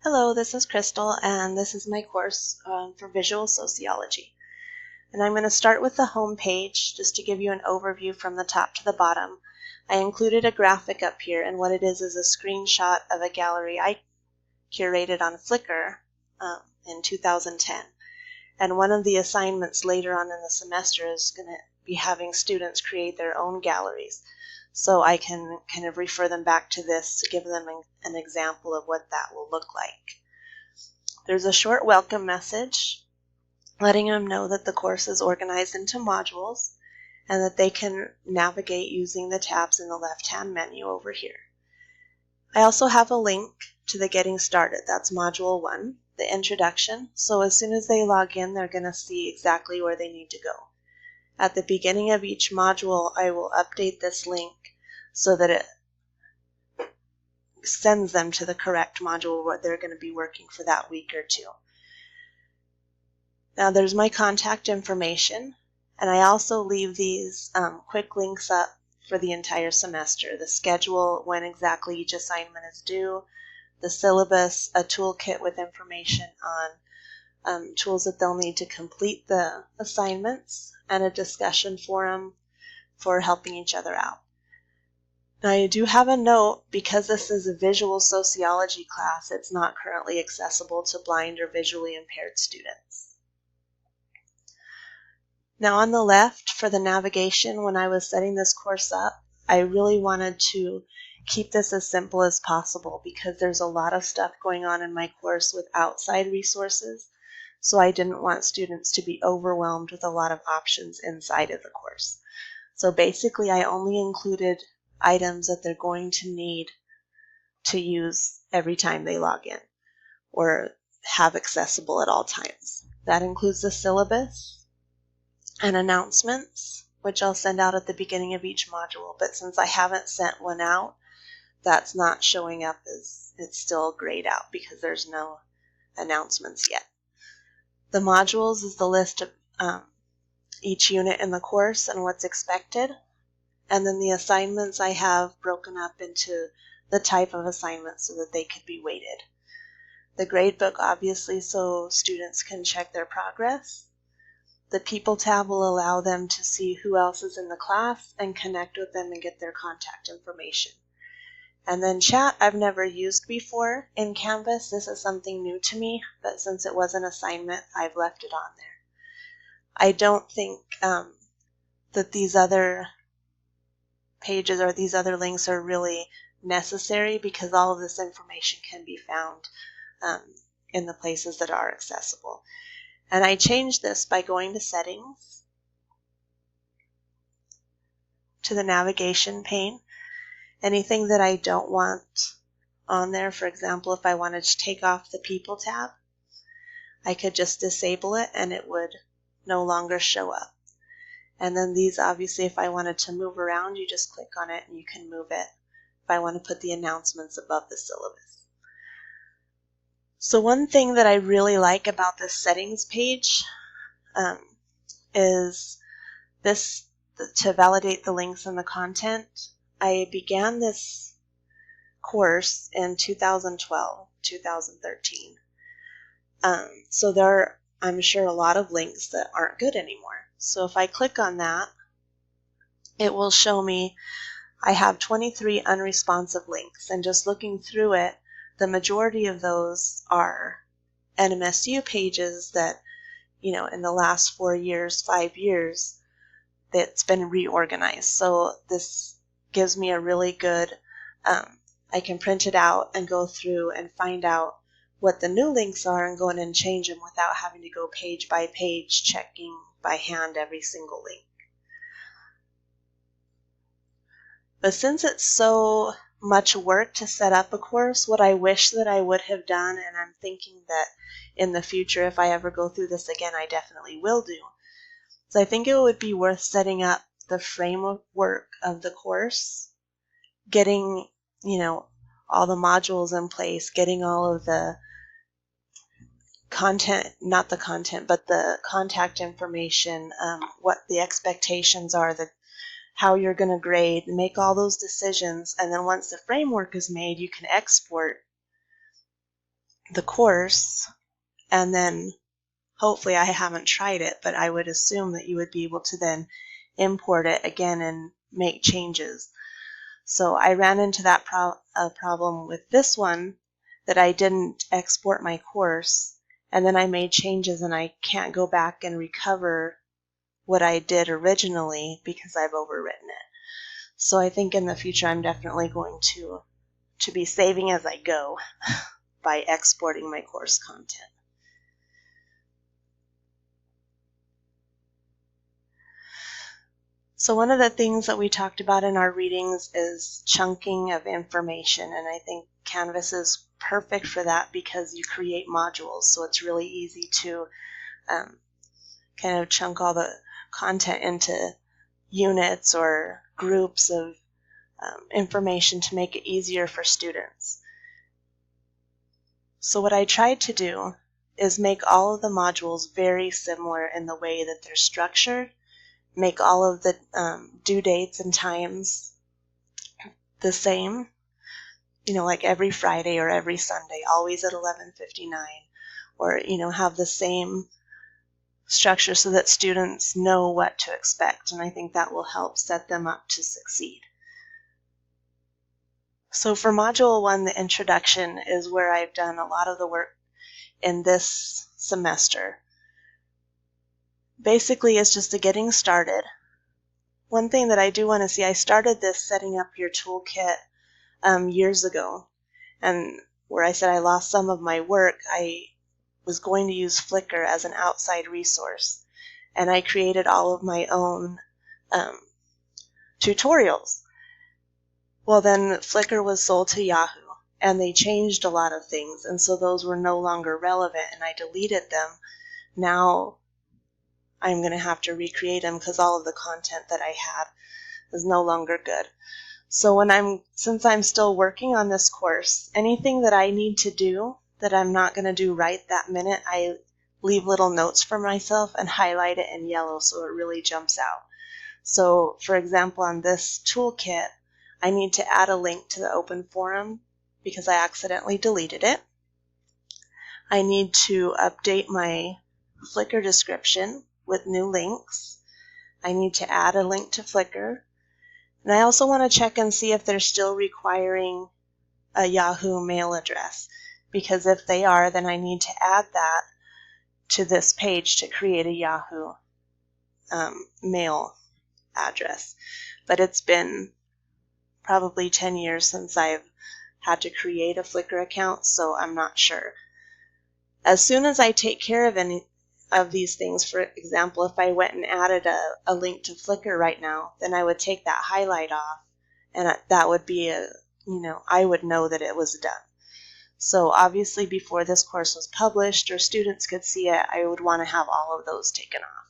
Hello, this is Crystal, and this is my course for visual sociology. And I'm going to start with the home page just to give you an overview from the top to the bottom. I included a graphic up here, and what it is a screenshot of a gallery I curated on Flickr in 2010. And one of the assignments later on in the semester is going to be having students create their own galleries. So I can kind of refer them back to this to give them an example of what that will look like. There's a short welcome message letting them know that the course is organized into modules and that they can navigate using the tabs in the left-hand menu over here. I also have a link to the Getting Started. That's Module 1, the introduction. So as soon as they log in, they're going to see exactly where they need to go. At the beginning of each module, I will update this link so that it sends them to the correct module where they're going to be working for that week or two. Now there's my contact information, and I also leave these quick links up for the entire semester. The schedule, when exactly each assignment is due, the syllabus, a toolkit with information on tools that they'll need to complete the assignments, and a discussion forum for helping each other out. Now I do have a note, because this is a visual sociology class, it's not currently accessible to blind or visually impaired students. Now on the left, for the navigation, when I was setting this course up, I really wanted to keep this as simple as possible because there's a lot of stuff going on in my course with outside resources, so I didn't want students to be overwhelmed with a lot of options inside of the course. So basically I only included items that they're going to need to use every time they log in or have accessible at all times. That includes the syllabus and announcements, which I'll send out at the beginning of each module, but since I haven't sent one out, that's not showing up as it's still grayed out because there's no announcements yet. The modules is the list of each unit in the course and what's expected. And then the assignments I have broken up into the type of assignment so that they could be weighted. The gradebook, obviously, so students can check their progress. The People tab will allow them to see who else is in the class and connect with them and get their contact information. And then chat, I've never used before in Canvas. This is something new to me, but since it was an assignment, I've left it on there. I don't think that these other pages or these other links are really necessary because all of this information can be found in the places that are accessible. And I changed this by going to Settings, to the navigation pane. Anything that I don't want on there, for example, if I wanted to take off the People tab, I could just disable it and it would no longer show up. And then these, obviously, if I wanted to move around, you just click on it and you can move it if I want to put the announcements above the syllabus. So one thing that I really like about this settings page is this, to validate the links and the content. I began this course in 2012, 2013. So there are, I'm sure, a lot of links that aren't good anymore. So if I click on that, it will show me I have 23 unresponsive links, and just looking through it, the majority of those are NMSU pages that, you know, in the last 4 years, 5 years, that's been reorganized. So this gives me a really good, I can print it out and go through and find out what the new links are and go in and change them without having to go page by page checking by hand every single link. But since it's so much work to set up a course, what I wish that I would have done, and I'm thinking that in the future if I ever go through this again I definitely will do, so I think it would be worth setting up the framework of the course, getting, you know, all the modules in place, getting all of the content, not the content, but the contact information, what the expectations are, how you're going to grade, make all those decisions, and then once the framework is made, you can export the course, and then hopefully, I haven't tried it, but I would assume that you would be able to then import it again and make changes. So I ran into that problem with this one, that I didn't export my course, and then I made changes and I can't go back and recover what I did originally because I've overwritten it. So I think in the future I'm definitely going to be saving as I go by exporting my course content. So one of the things that we talked about in our readings is chunking of information, and I think Canvas is perfect for that because you create modules, so it's really easy to kind of chunk all the content into units or groups of information to make it easier for students. So what I tried to do is make all of the modules very similar in the way that they're structured, make all of the due dates and times the same, like every Friday or every Sunday, always at 11:59, or, have the same structure so that students know what to expect, and I think that will help set them up to succeed. So for Module 1, the introduction is where I've done a lot of the work in this semester. Basically, it's just a getting started. One thing that I do want to see, I started this setting up your toolkit years ago, and where I said I lost some of my work, I was going to use Flickr as an outside resource, and I created all of my own tutorials. Well, then Flickr was sold to Yahoo, and they changed a lot of things, and so those were no longer relevant, and I deleted them. Now I'm going to have to recreate them because all of the content that I had is no longer good. So since I'm still working on this course, anything that I need to do that I'm not going to do right that minute, I leave little notes for myself and highlight it in yellow so it really jumps out. So, for example, on this toolkit, I need to add a link to the open forum because I accidentally deleted it. I need to update my Flickr description with new links. I need to add a link to Flickr. And I also want to check and see if they're still requiring a Yahoo mail address, because if they are, then I need to add that to this page to create a Yahoo mail address. But it's been probably 10 years since I've had to create a Flickr account, so I'm not sure. As soon as I take care of any of these things, for example, if I went and added a link to Flickr right now, then I would take that highlight off, and that would be I would know that it was done. So obviously before this course was published or students could see it, I would want to have all of those taken off.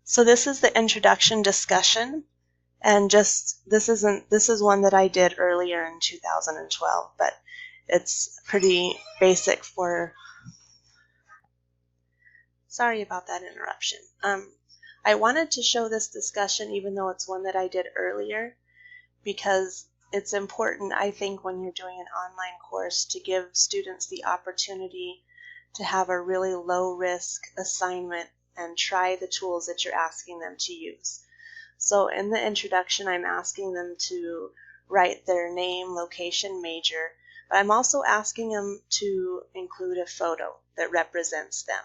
So this is the introduction discussion, and this is one that I did earlier in 2012, but it's pretty basic for. Sorry about that interruption. I wanted to show this discussion even though it's one that I did earlier, because it's important, I think, when you're doing an online course to give students the opportunity to have a really low-risk assignment and try the tools that you're asking them to use. So in the introduction, I'm asking them to write their name, location, major, but I'm also asking them to include a photo that represents them,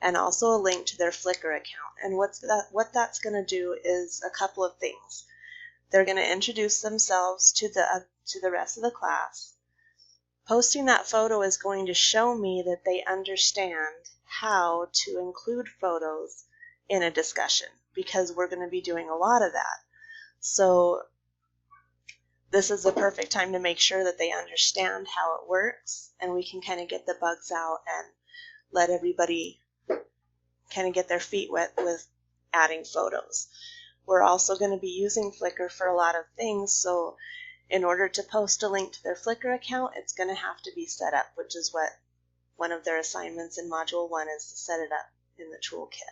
and also a link to their Flickr account. And what that's going to do is a couple of things. They're going to introduce themselves to the rest of the class. Posting that photo is going to show me that they understand how to include photos in a discussion, because we're going to be doing a lot of that. So this is the perfect time to make sure that they understand how it works, and we can kind of get the bugs out and let everybody kind of get their feet wet with adding photos. We're also going to be using Flickr for a lot of things, so in order to post a link to their Flickr account, it's going to have to be set up, which is what one of their assignments in Module 1 is, to set it up in the toolkit.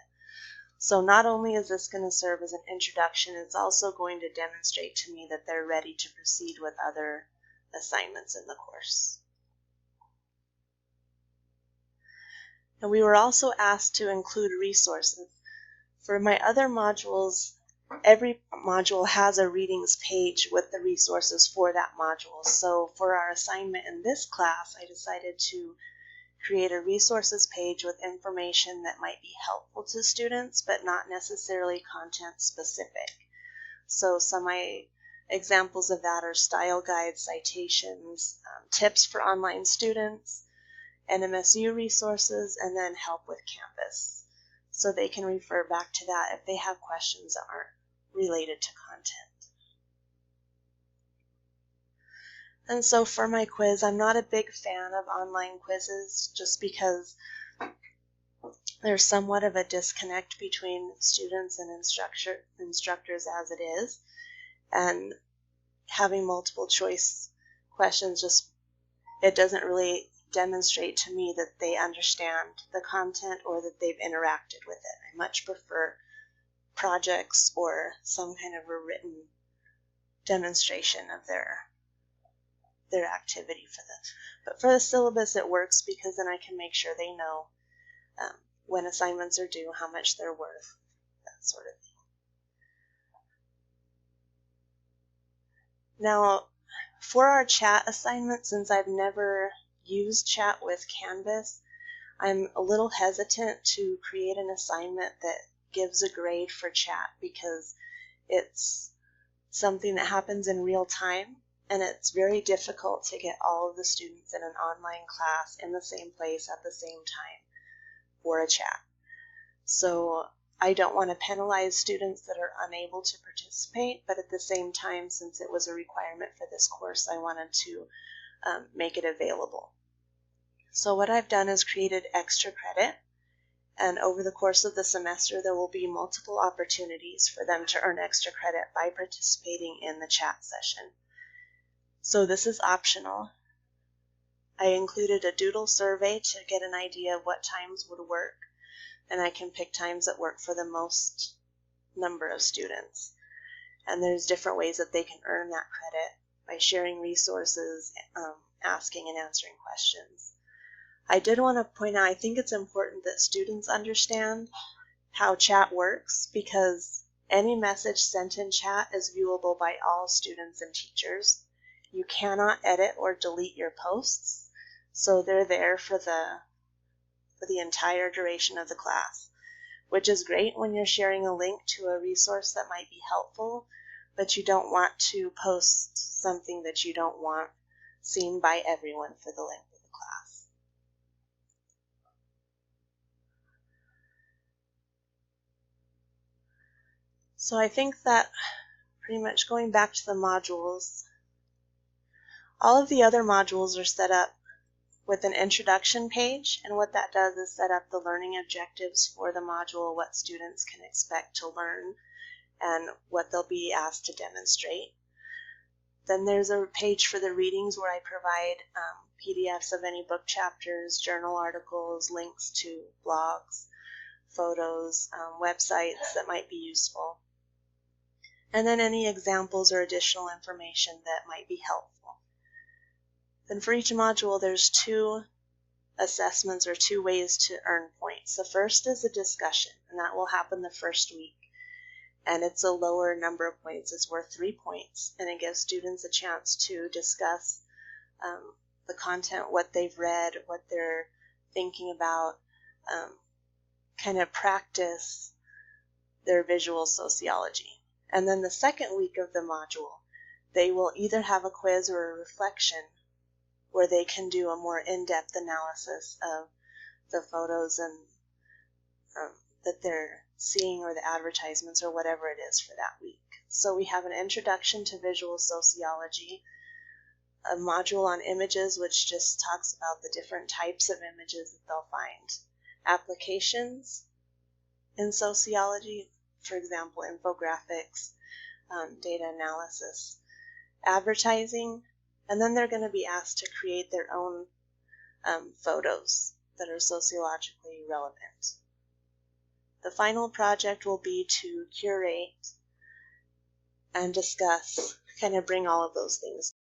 So not only is this going to serve as an introduction, it's also going to demonstrate to me that they're ready to proceed with other assignments in the course. And we were also asked to include resources. For my other modules, every module has a readings page with the resources for that module. So for our assignment in this class, I decided to create a resources page with information that might be helpful to students, but not necessarily content specific. So some examples of that are style guides, citations, tips for online students, NMSU resources, and then help with Canvas. So they can refer back to that if they have questions that aren't related to content. And so for my quiz, I'm not a big fan of online quizzes just because there's somewhat of a disconnect between students and instructors as it is. And having multiple choice questions it doesn't really demonstrate to me that they understand the content or that they've interacted with it. I much prefer projects or some kind of a written demonstration of their activity for this. But for the syllabus it works because then I can make sure they know when assignments are due, how much they're worth, that sort of thing. Now, for our chat assignment, since I've never used chat with Canvas, I'm a little hesitant to create an assignment that gives a grade for chat because it's something that happens in real time, and it's very difficult to get all of the students in an online class in the same place at the same time for a chat. So I don't want to penalize students that are unable to participate, but at the same time, since it was a requirement for this course, I wanted to make it available. So what I've done is created extra credit, and over the course of the semester there will be multiple opportunities for them to earn extra credit by participating in the chat session. So this is optional. I included a doodle survey to get an idea of what times would work, and I can pick times that work for the most number of students. And there's different ways that they can earn that credit by sharing resources, asking and answering questions. I did want to point out, I think it's important that students understand how chat works because any message sent in chat is viewable by all students and teachers. You cannot edit or delete your posts, so they're there for the entire duration of the class, which is great when you're sharing a link to a resource that might be helpful, but you don't want to post something that you don't want seen by everyone for the length of the class. So I think that pretty much going back to the modules, all of the other modules are set up with an introduction page, and what that does is set up the learning objectives for the module, what students can expect to learn, and what they'll be asked to demonstrate. Then there's a page for the readings where I provide PDFs of any book chapters, journal articles, links to blogs, photos, websites that might be useful, and then any examples or additional information that might be helpful. Then for each module, there's 2 assessments or 2 ways to earn points. The first is a discussion, and that will happen the first week. And it's a lower number of points. It's worth 3 points, and it gives students a chance to discuss the content, what they've read, what they're thinking about, kind of practice their visual sociology. And then the second week of the module, they will either have a quiz or a reflection where they can do a more in-depth analysis of the photos and that they're seeing or the advertisements or whatever it is for that week. So we have an introduction to visual sociology, a module on images which just talks about the different types of images that they'll find, applications in sociology, for example, infographics, data analysis, advertising, and then they're going to be asked to create their own photos that are sociologically relevant. The final project will be to curate and discuss, kind of bring all of those things